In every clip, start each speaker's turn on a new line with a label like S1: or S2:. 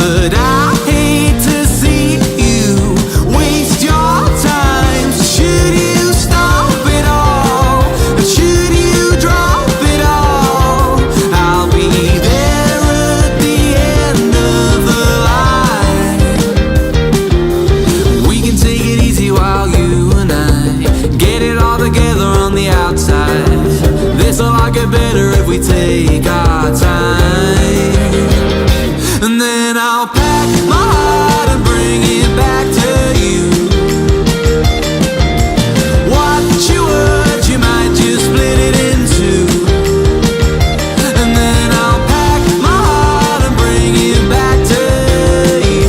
S1: but I hate to see you waste your time. So should you stop it all, or should you drop it all, I'll be there at the end of the line. We can take it easy while you and I get it all together on the outside. This'll all get better if we take our time. And then I'll pack my heart and bring it back to you. What you heard, you might just split it in two. And then I'll pack my heart and bring it back to you,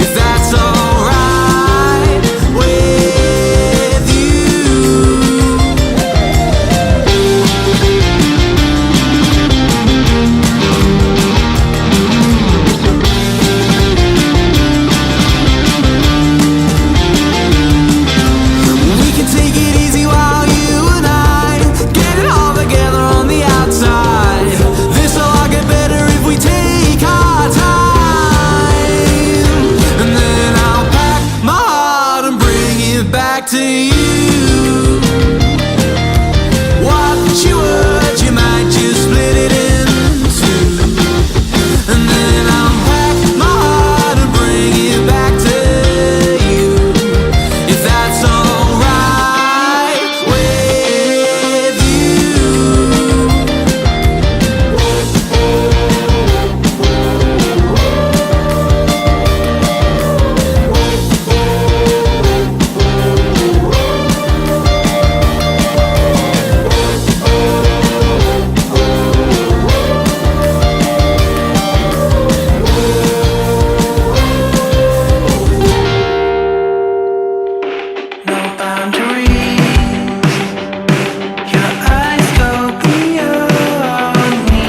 S1: if that's alright with you. We can take it easy while you and I get it all together on the outside. This'll all get better if we take our time. And then I'll pack my heart and bring it back to you. What you heard, you might just split it in two. And then I'll pack my heart and bring it back to you, if that's alright with you. No boundaries, your eyes go beyond me.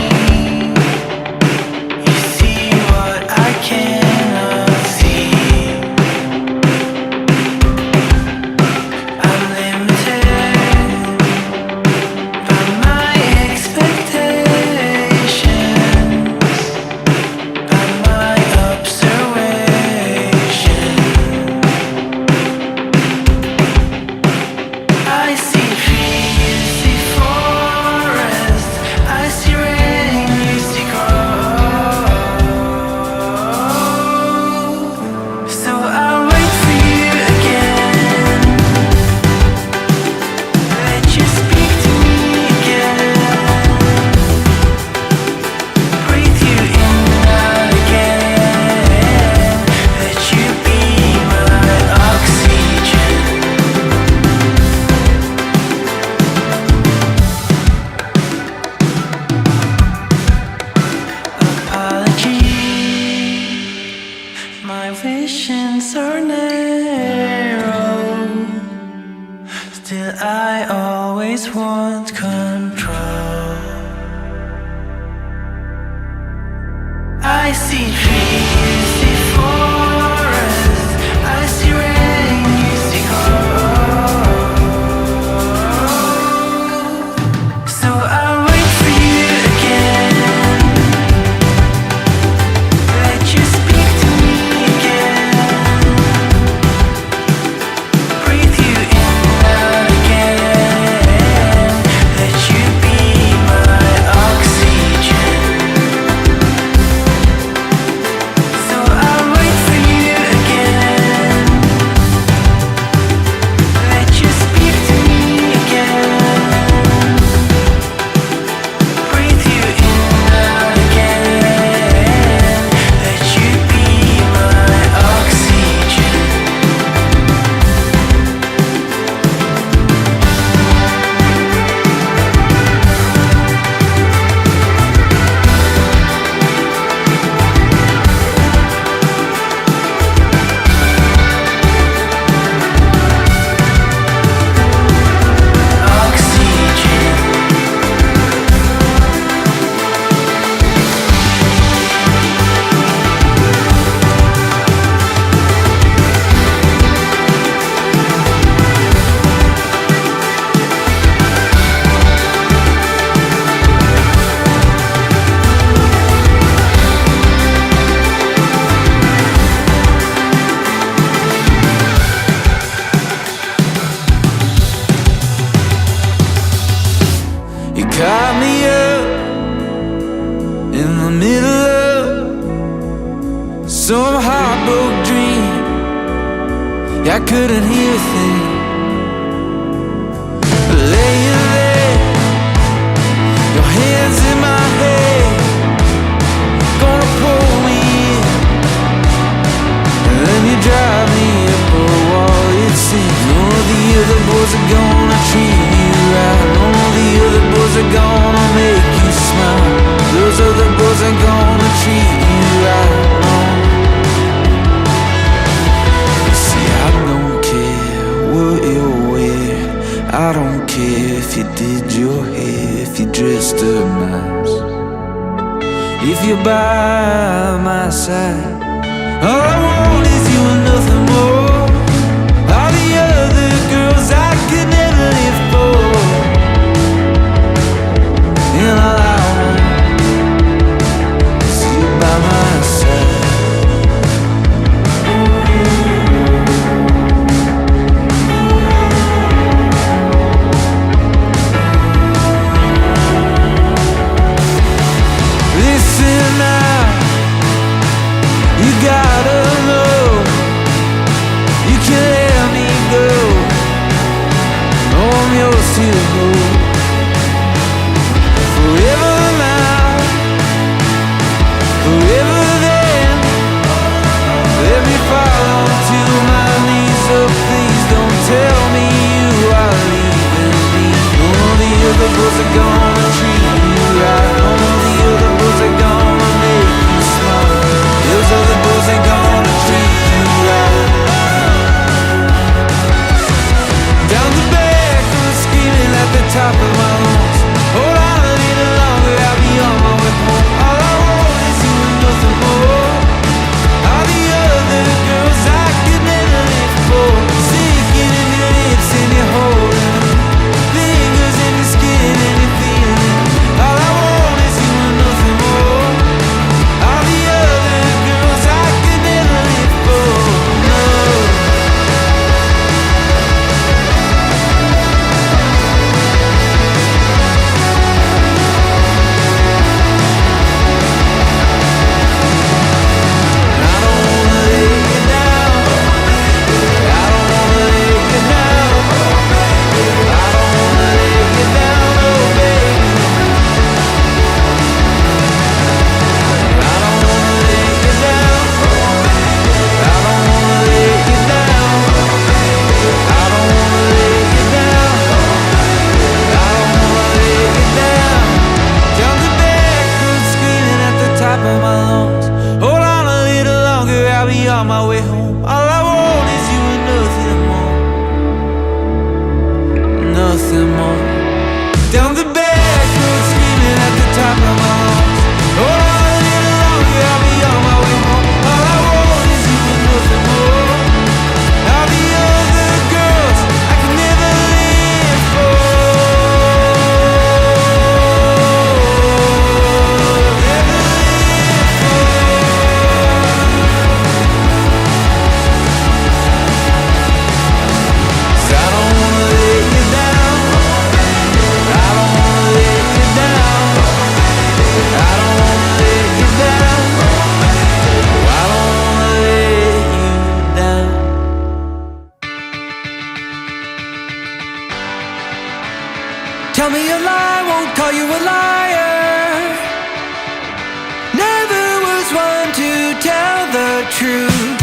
S1: You see what I cannot see. I'm limited by my expectations, by my observation. I see trees, see forest, I see rain, you see growth. So I'll wait for you again, let you speak to me again, breathe you in and again, let you be my oxygen. Apology, my visions are narrow, still I always want control. I see trees, see forest, I see rain, you see growth. So I'll wait for you again, let you speak to me again, breathe you in and again, let some heartbroken dream. I couldn't hear a thing. Laying there, your hands in my head, gonna pull me in, and then you drive me up a wall. It seems none of the other boys are gonna treat you right. None of the other boys are gonna make you smile. Those other boys are gonna treat you right. No. You see, I don't care what you're wearing. I don't care if you did your hair, if you dressed up nice, if you're by my side. All I want is you and nothing more. All the other girls I could never live for. And all I want is you by my side. Listen now, you gotta know, you can't let me go. Oh, I'm yours to hold forever now, forever then. Let me fall to my knees, so please don't tell me you are leaving me. None of the other boys are gonna treat you right. None of the other boys are gonna make you smile. Those other boys ain't gonna treat you right. Down the back, I'm screaming at the top of my lungs. Hold on a little longer, I'll be on my way home. All I want is you and nothing more. All the other girls I could never live for. Sinking in your lips and you're holding them. Fingers in your skin and you're feeling it. All I want is you and nothing more. All the other girls I could never live for. No. I don't wanna lay you down. I don't wanna lay you down. I don't wanna lay you down, oh baby. I don't wanna lay you down. I don't wanna lay you down. I don't wanna lay you down. I don't wanna lay you down. Down the back road, screaming at the top of my lungs. Hold on a little longer, I'll be on my way home. All I want is you and nothing more. Nothing more. Down the back road, screaming at the top of my lungs. Hold on a little longer, I'll be on my way home. All I want is you and nothing more. All the other girls I can never live for. Never live for. 'Cause I don't wanna lay you down. I don't wanna lay you down. I don't wanna lay you down. I don't wanna lay you down. Tell me a lie, won't call you a liar. Never was one to tell the truth.